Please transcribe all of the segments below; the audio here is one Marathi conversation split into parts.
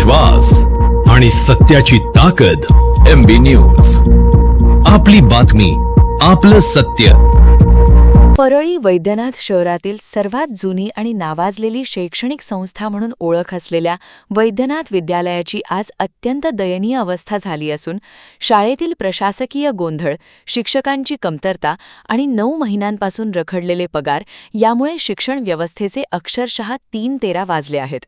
विश्वास आणि सत्याची ताकद. MB न्यूज, आपली बातमी, आपलं सत्य. परळी वैद्यनाथ शहरातील सर्वात जुनी आणि नावाजलेली शैक्षणिक संस्था म्हणून ओळख असलेल्या वैद्यनाथ विद्यालयाची आज अत्यंत दयनीय अवस्था झाली असून शाळेतील प्रशासकीय गोंधळ, शिक्षकांची कमतरता आणि 9 महिन्यांपासून रखडलेले पगार यामुळे शिक्षण व्यवस्थेचे अक्षरशः 3-13 वाजले आहेत.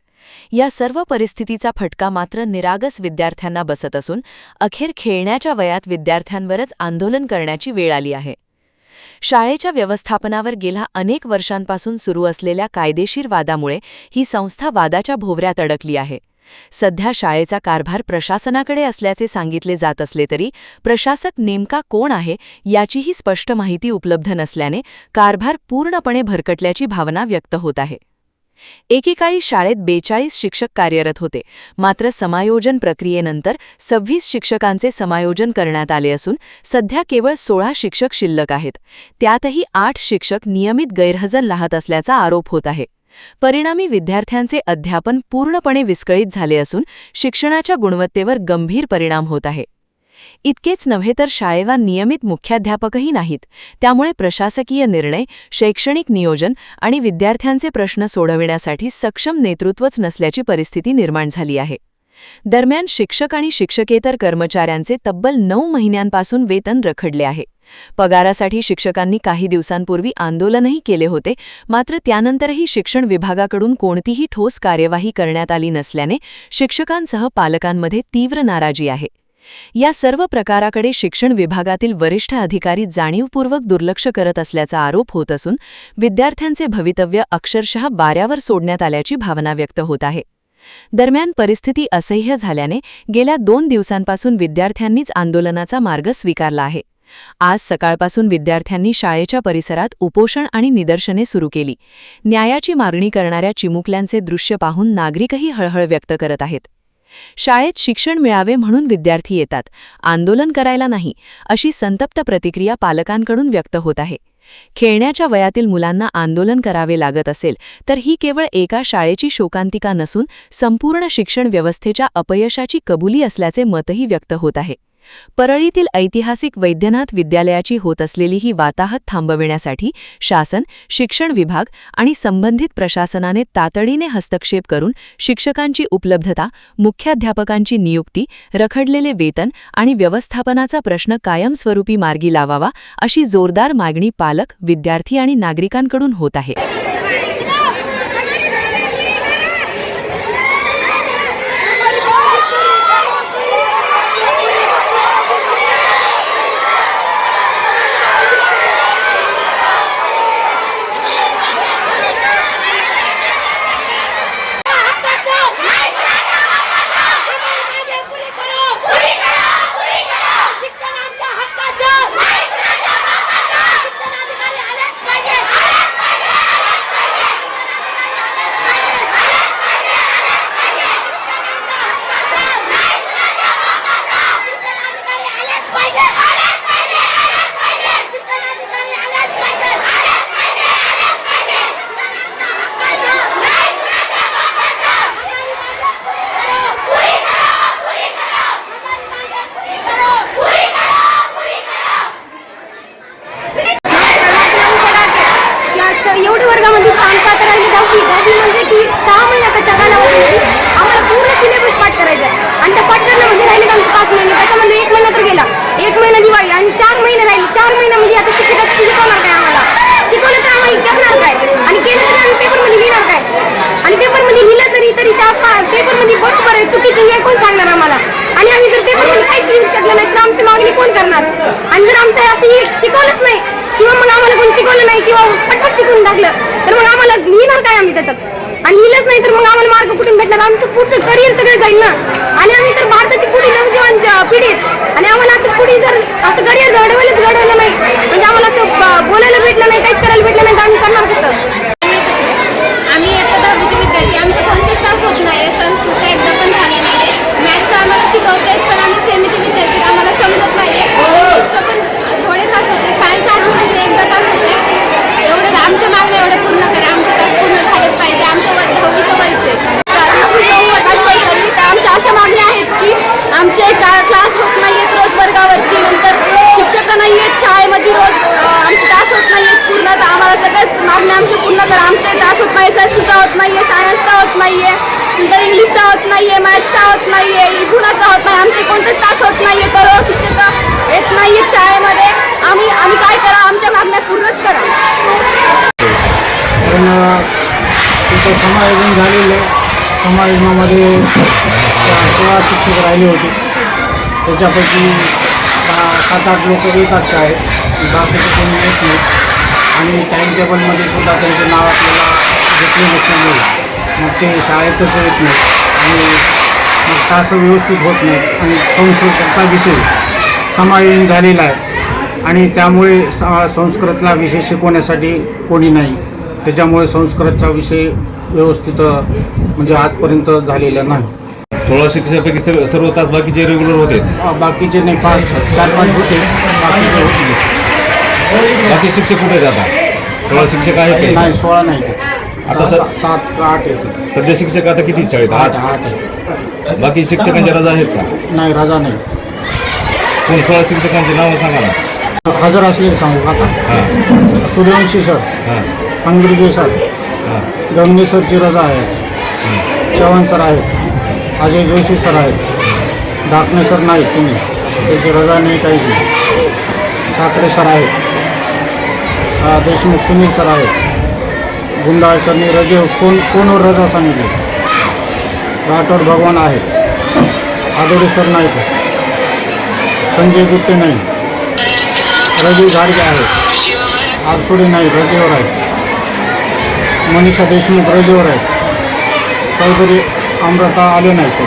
या सर्व परिस्थितीचा फटका मात्र निरागस विद्यार्थ्यांना बसत असून अखेर खेळण्याच्या वयात विद्यार्थ्यांवरच आंदोलन करण्याची वेळ आली आहे. शाळेच्या व्यवस्थापनावर गेल्या अनेक वर्षांपासून सुरू असलेल्या कायदेशीर वादामुळे ही संस्था वादाच्या भोवऱ्यात अडकली आहे. सध्या शाळेचा कारभार प्रशासनाकडे असल्याचे सांगितले जात असले तरी प्रशासक नेमका कोण आहे याचीही स्पष्ट माहिती उपलब्ध नसल्याने कारभार पूर्णपणे भरकटल्याची भावना व्यक्त होत आहे. एकेकाळी शाळेत 42 शिक्षक कार्यरत होते, मात्र समायोजन प्रक्रियेनंतर 26 शिक्षकांचे समायोजन करण्यात आले असून सध्या केवळ 16 शिक्षक शिल्लक आहेत. त्यातही 8 शिक्षक नियमित गैरहजर राहत असल्याचा आरोप होत आहे. परिणामी विद्यार्थ्यांचे अध्यापन पूर्णपणे विस्कळीत झाले असून शिक्षणाच्या गुणवत्तेवर गंभीर परिणाम होत आहे. इतकेच नव्हे तर शाळेवर नियमित मुख्याध्यापकही नाहीत. त्यामुळे प्रशासकीय निर्णय, शैक्षणिक नियोजन आणि विद्यार्थ्यांचे प्रश्न सोडविण्यासाठी सक्षम नेतृत्वच नसल्याची परिस्थिती निर्माण झाली आहे. दरम्यान शिक्षक आणि शिक्षकेतर कर्मचाऱ्यांचे तब्बल 9 महिन्यांपासून वेतन रखडले आहे. पगारासाठी शिक्षकांनी काही दिवसांपूर्वी आंदोलनही केले होते, मात्र त्यानंतरही शिक्षण विभागाकडून कोणतीही ठोस कार्यवाही करण्यात आली नसल्याने शिक्षकांसह पालकांमध्ये तीव्र नाराजी आहे. या सर्व प्रकाराकडे शिक्षण विभागातील वरिष्ठ अधिकारी जाणीवपूर्वक दुर्लक्ष करत असल्याचा आरोप होत असून विद्यार्थ्यांचे भवितव्य अक्षरशः वाऱ्यावर सोडण्यात आल्याची भावना व्यक्त होत आहे. दरम्यान परिस्थिती असह्य झाल्याने गेल्या 2 दिवसांपासून विद्यार्थ्यांनीच आंदोलनाचा मार्ग स्वीकारला आहे. आज सकाळपासून विद्यार्थ्यांनी शाळेच्या परिसरात उपोषण आणि निदर्शने सुरू केली. न्यायाची मागणी करणाऱ्या चिमुकल्यांचे दृश्य पाहून नागरिकही हळहळ व्यक्त करत आहेत. शाळेत शिक्षण मिळावे म्हणून विद्यार्थी येतात, आंदोलन करायला नाही, अशी संतप्त प्रतिक्रिया पालकांकडून व्यक्त होत आहे. खेळण्याच्या वयातील मुलांना आंदोलन करावे लागत असेल तर ही केवळ एका शाळेची शोकांतिका नसून संपूर्ण शिक्षण व्यवस्थेच्या अपयशाची कबुली असल्याचे मतही व्यक्त होत आहे. परळीतील ऐतिहासिक वैद्यनाथ विद्यालयाची होत असलेली ही वाताहत थांबविण्यासाठी शासन, शिक्षण विभाग आणि संबंधित प्रशासनाने तातडीने हस्तक्षेप करून शिक्षकांची उपलब्धता, मुख्याध्यापकांची नियुक्ती, रखडलेले वेतन आणि व्यवस्थापनाचा प्रश्न कायमस्वरूपी मार्गी लावावा, अशी जोरदार मागणी पालक, विद्यार्थी आणि नागरिकांकडून होत आहे. एवढे वर्गामध्ये काम का करायला दहावी म्हणजे की 6 महिन्याच्या कालावधीमध्ये आम्हाला पूर्ण सिलेबस पाठ करायचा आहे आणि त्या पाठ करण्यामध्ये राहिले आमचे 5 महिने. त्याच्यामध्ये 1 महिना तर गेला, 1 महिना दिवाळी आणि 4 महिने राहिले. 4 महिन्यामध्ये आता शिक्षकात शिकवणार काय आम्हाला? शिकवलं तर आम्हाला करणार काय? आणि केलं तरी आम्ही पेपरमध्ये लिहिणार काय? आणि पेपरमध्ये लिहिलं तरी त्या पेपरमध्ये बरोबर आहे चुकीचं हे कोण सांगणार आम्हाला? आणि आम्ही जर पेपरमध्ये काहीच लिहू शकलं नाही तर आमची मागणी कोण करणार? आणि जर आमच्या असं शिकवलंच नाही किंवा मग आम्हाला कोणी शिकवलं नाही किंवा पटपट शिकवून टाकलं तर मग आम्हाला लिहिणार काय आम्ही त्याच्यात? आणि लिहिलंच नाही तर मग आम्हाला मार्ग कुठून भेटणार? आमचं पुढचं करिअर सगळं जाईल ना. आणि आम्ही तर भारताची पुढे नवजीवन पिढी आणि आम्हाला असं पुढे जर असं करिअर घडवलं नाही म्हणजे आम्हाला असं बोलायला भेटलं नाही, काहीच करायला भेटलं नाही तर आम्ही करणार कसं? आम्ही आता 10वीचे विद्यार्थी, आमचं कोणतेच तास होत नाही, संस्कृतचं एकदा पण झाले नाही. मॅथ्सचं आम्हाला शिकवते पण आम्ही सेमीचे विद्यार्थी, आम्हाला समजत नाही. इंग्लिशचं पण थोडे तास होते, सायन्स आठवड्यात एकदा तास होते. एवढं आमच्या मागण्या एवढं पूर्ण करा, आमचं तास पूर्ण झालेच पाहिजे. आमचं 10वीचं वर्ष आहे. आमच्या तर आम्हाला सगळ्याच मागण्या आमच्या पूर्ण करा. आमचे तास होत नाही, संस्कृतचा होत नाहीये, सायन्सचा होत नाहीये, नंतर इंग्लिशचा होत नाहीये, मॅथ्सचा होत नाहीये, इथूनचा होत नाही, आमचे कोणतेच तास होत नाहीये, तर शिक्षक येत नाहीयेत शाळेमध्ये. आम्ही काय करा, आमच्या मागण्या पूर्णच करा. कारण तिथं समायोजन झालेलं आहे. समायोजनामध्ये 16 शिक्षक राहिले होते. त्याच्यापैकी 7-8 लोक येतात शाळेत, बाकीचे कोणी येत नाही. आणि टाईम टेबलमध्ये सुद्धा त्यांचे नाव आपल्याला घेतले नसल्यामुळे मग ते शाळेतच येत नाही आणि मग तास व्यवस्थित होत नाही. आणि संस्कृतचा विषय समायोजन झालेला आहे आणि त्यामुळे संस्कृतला विषय शिकवण्यासाठी कोणी नाही. त्याच्यामुळे संस्कृतचा विषय व्यवस्थित म्हणजे आजपर्यंत झालेला नाही. 16 शिक्षकापैकी सर्व तास बाकीचे रेग्युलर होते. बाकीचे नाही, 4-5 होते, बाकीचे होत नाही. बाकी शिक्षक कुठे आहेत आता? 16 शिक्षक आहेत काही? नाही, 16 नाही. आता 7-8 येते. सध्या शिक्षक आता किती शाळेत? 8 आहे. बाकी शिक्षकांच्या रजा आहेत का? नाही, रजा नाही. कोण 16 शिक्षकांची नावं सांगा ना. हजर असलेले सांगू का आता? हां सूर्यवंशी सर, हां अंग्रेजी सर, हां गंगणे सरची रजा आहे, चव्हाण सर आहेत, अजय जोशी सर आहेत, डाकणे सर नाहीत, तुम्ही त्याची रजा नाही, काहीच नाही. साखरे सर आहेत, देशमुख सुनील सर आहेत, गुंडाळ सरनी रजे कोणवर रजा सांगितली. राठोड भगवान आहेत, आदोडे सर नाहीत, संजय गुट्टे नाही, रवी घाडगे आहेत, आरसोडे नाही, रजेवर आहेत, मनीषा देशमुख रजेवर आहेत, चौधरी अमृता आले नाहीत.